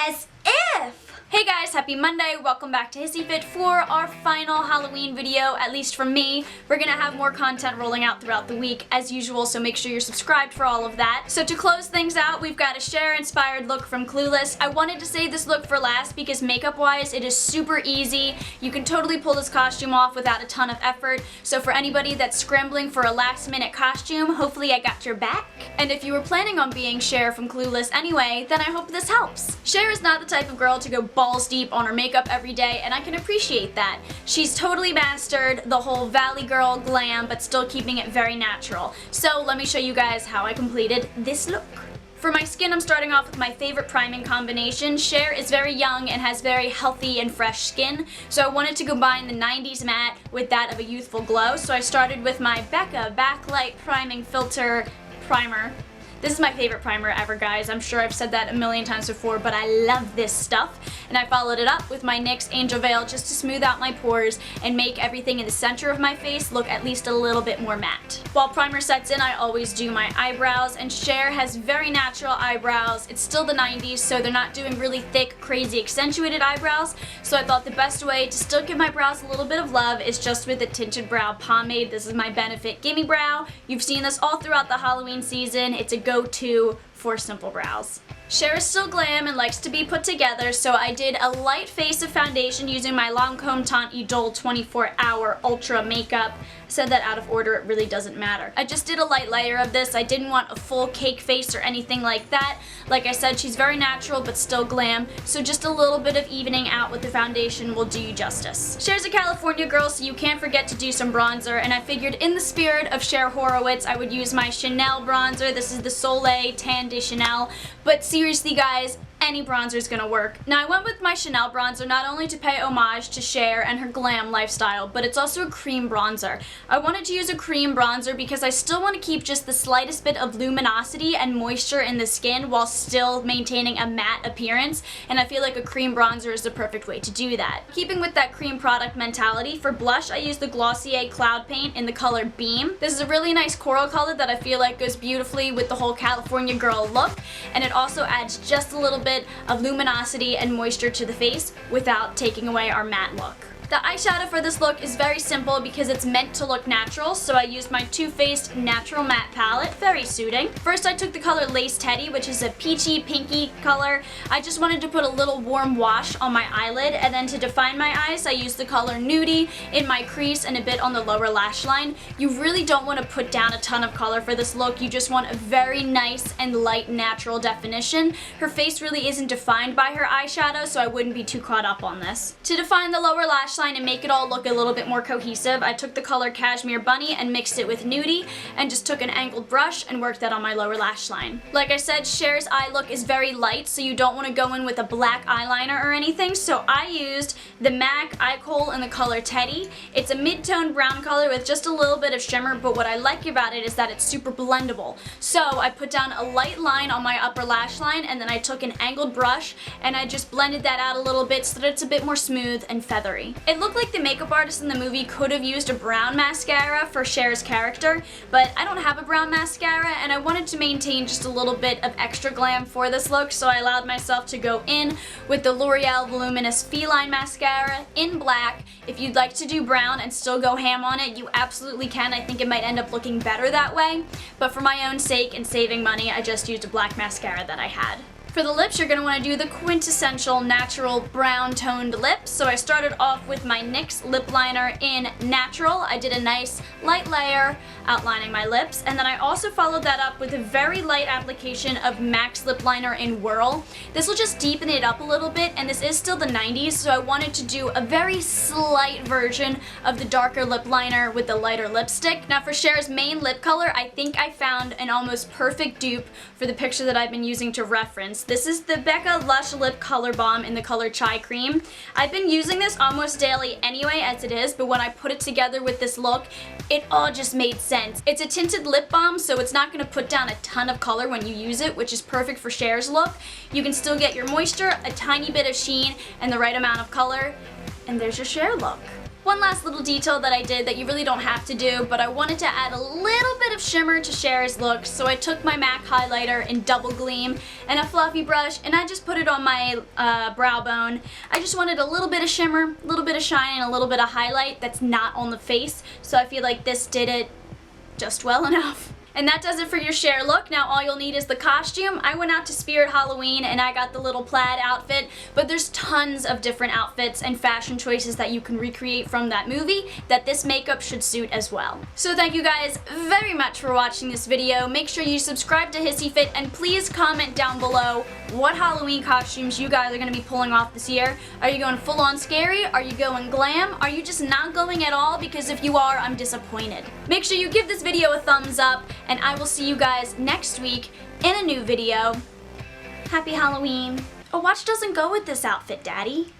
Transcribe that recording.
As if! Hey guys, happy Monday. Welcome back to HISSYFIT for our final Halloween video, at least from me. We're gonna have more content rolling out throughout the week as usual, so make sure you're subscribed for all of that. So to close things out, we've got a Cher inspired look from Clueless. I wanted to save this look for last because makeup wise, it is super easy. You can totally pull this costume off without a ton of effort. So for anybody that's scrambling for a last minute costume, hopefully I got your back. And if you were planning on being Cher from Clueless anyway, then I hope this helps. Cher is not the type of girl to go balls deep on her makeup every day, and I can appreciate that. She's totally mastered the whole Valley Girl glam, but still keeping it very natural. So let me show you guys how I completed this look. For my skin, I'm starting off with my favorite priming combination. Cher is very young and has very healthy and fresh skin, so I wanted to combine the 90s matte with that of a youthful glow. So I started with my Becca Backlight Priming Filter Primer. This is my favorite primer ever, guys. I'm sure I've said that a million times before, but I love this stuff. And I followed it up with my NYX Angel Veil just to smooth out my pores and make everything in the center of my face look at least a little bit more matte. While primer sets in, I always do my eyebrows, and Cher has very natural eyebrows. It's still the 90s, so they're not doing really thick, crazy, accentuated eyebrows. So I thought the best way to still give my brows a little bit of love is just with a tinted brow pomade. This is my Benefit Gimme Brow. You've seen this all throughout the Halloween season. It's a go-to for simple brows. Cher is still glam and likes to be put together, so I did a light face of foundation using my Lancome Teint Idole 24-Hour Ultra Makeup. I said that out of order, it really doesn't matter. I just did a light layer of this. I didn't want a full cake face or anything like that. Like I said, she's very natural but still glam, so just a little bit of evening out with the foundation will do you justice. Cher's a California girl, so you can't forget to do some bronzer, and I figured in the spirit of Cher Horowitz, I would use my Chanel bronzer. This is the Soleil Tan de Chanel, but seriously guys, any bronzer is gonna work. Now I went with my Chanel bronzer not only to pay homage to Cher and her glam lifestyle, but it's also a cream bronzer. I wanted to use a cream bronzer because I still want to keep just the slightest bit of luminosity and moisture in the skin while still maintaining a matte appearance, and I feel like a cream bronzer is the perfect way to do that. Keeping with that cream product mentality, for blush I used the Glossier Cloud Paint in the color Beam. This is a really nice coral color that I feel like goes beautifully with the whole California girl look, and it also adds just a little bit of luminosity and moisture to the face without taking away our matte look. The eyeshadow for this look is very simple because it's meant to look natural, so I used my Too Faced Natural Matte Palette, very suiting. First I took the color Lace Teddy, which is a peachy pinky color. I just wanted to put a little warm wash on my eyelid, and then to define my eyes I used the color Nudie in my crease and a bit on the lower lash line. You really don't want to put down a ton of color for this look, you just want a very nice and light natural definition. Her face really isn't defined by her eyeshadow, so I wouldn't be too caught up on this. To define the lower lash line and make it all look a little bit more cohesive, I took the color Cashmere Bunny and mixed it with Nudie and just took an angled brush and worked that on my lower lash line. Like I said, Cher's eye look is very light, so you don't want to go in with a black eyeliner or anything, so I used the MAC Eye Kohl in the color Teddy. It's a mid-tone brown color with just a little bit of shimmer, but what I like about it is that it's super blendable. So I put down a light line on my upper lash line, and then I took an angled brush and I just blended that out a little bit so that it's a bit more smooth and feathery. It looked like the makeup artist in the movie could have used a brown mascara for Cher's character, but I don't have a brown mascara and I wanted to maintain just a little bit of extra glam for this look, so I allowed myself to go in with the L'Oreal Voluminous Feline Mascara in black. If you'd like to do brown and still go ham on it, you absolutely can. I think it might end up looking better that way, but for my own sake and saving money, I just used a black mascara that I had. For the lips, you're going to want to do the quintessential natural brown toned lips. So I started off with my NYX lip liner in Natural. I did a nice light layer outlining my lips, and then I also followed that up with a very light application of MAC's lip liner in Whirl. This will just deepen it up a little bit, and this is still the 90s, so I wanted to do a very slight version of the darker lip liner with the lighter lipstick. Now for Cher's main lip color, I think I found an almost perfect dupe for the picture that I've been using to reference. This is the Becca Lush Lip Color Balm in the color Chai Cream. I've been using this almost daily anyway as it is, but when I put it together with this look, it all just made sense. It's a tinted lip balm, so it's not going to put down a ton of color when you use it, which is perfect for Cher's look. You can still get your moisture, a tiny bit of sheen, and the right amount of color, and there's your Cher look. One last little detail that I did that you really don't have to do, but I wanted to add a little bit of shimmer to Cher's look, so I took my MAC highlighter in Double Gleam and a fluffy brush, and I just put it on my brow bone. I just wanted a little bit of shimmer, a little bit of shine, and a little bit of highlight that's not on the face, so I feel like this did it just well enough. And that does it for your Cher look. Now all you'll need is the costume. I went out to Spirit Halloween and I got the little plaid outfit, but there's tons of different outfits and fashion choices that you can recreate from that movie that this makeup should suit as well. So thank you guys very much for watching this video. Make sure you subscribe to HISSYFIT and please comment down below what Halloween costumes you guys are going to be pulling off this year. Are you going full on scary? Are you going glam? Are you just not going at all? Because if you are, I'm disappointed. Make sure you give this video a thumbs up, and I will see you guys next week in a new video. Happy Halloween. A watch doesn't go with this outfit, Daddy.